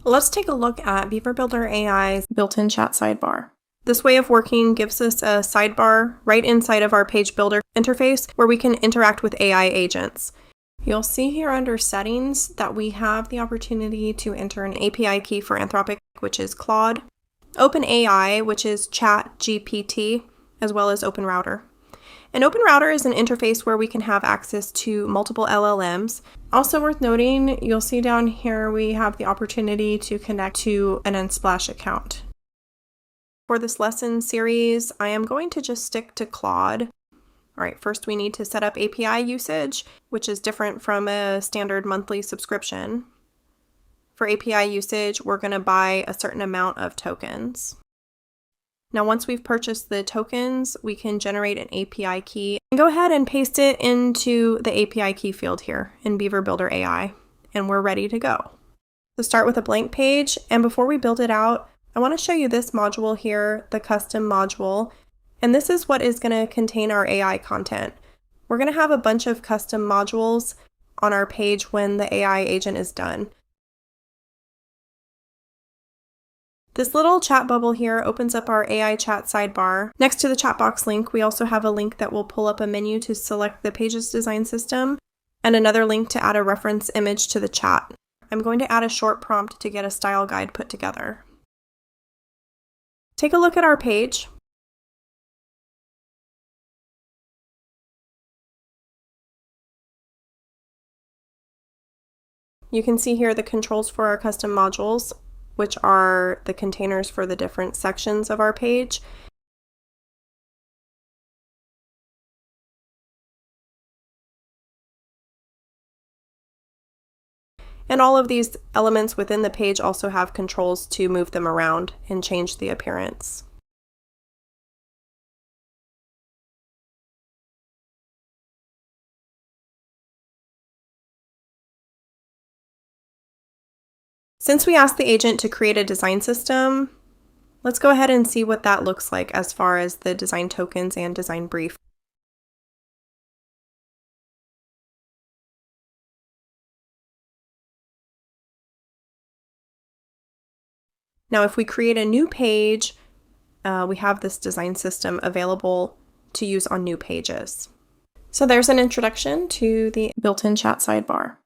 Let's take a look at Beaver Builder AI's built-in chat sidebar. This way of working gives us a sidebar right inside of our page builder interface where we can interact with AI agents. You'll see here under settings that we have the opportunity to enter an API key for Anthropic, which is Claude, OpenAI, which is ChatGPT, as well as OpenRouter. An OpenRouter is an interface where we can have access to multiple LLMs. Also worth noting, you'll see down here we have the opportunity to connect to an Unsplash account. For this lesson series, I am going to just stick to Claude. All right, first we need to set up API usage, which is different from a standard monthly subscription. For API usage, we're going to buy a certain amount of tokens. Now, once we've purchased the tokens, we can generate an API key and go ahead and paste it into the API key field here in Beaver Builder AI, and we're ready to go. So start with a blank page, and before we build it out, I want to show you this module here, the custom module, and this is what is going to contain our AI content. We're going to have a bunch of custom modules on our page when the AI agent is done. This little chat bubble here opens up our AI chat sidebar. Next to the chat box link, we also have a link that will pull up a menu to select the page's design system and another link to add a reference image to the chat. I'm going to add a short prompt to get a style guide put together. Take a look at our page. You can see here the controls for our custom modules, which are the containers for the different sections of our page. And all of these elements within the page also have controls to move them around and change the appearance. Since we asked the agent to create a design system, let's go ahead and see what that looks like as far as the design tokens and design brief. Now, if we create a new page, we have this design system available to use on new pages. So there's an introduction to the built-in chat sidebar.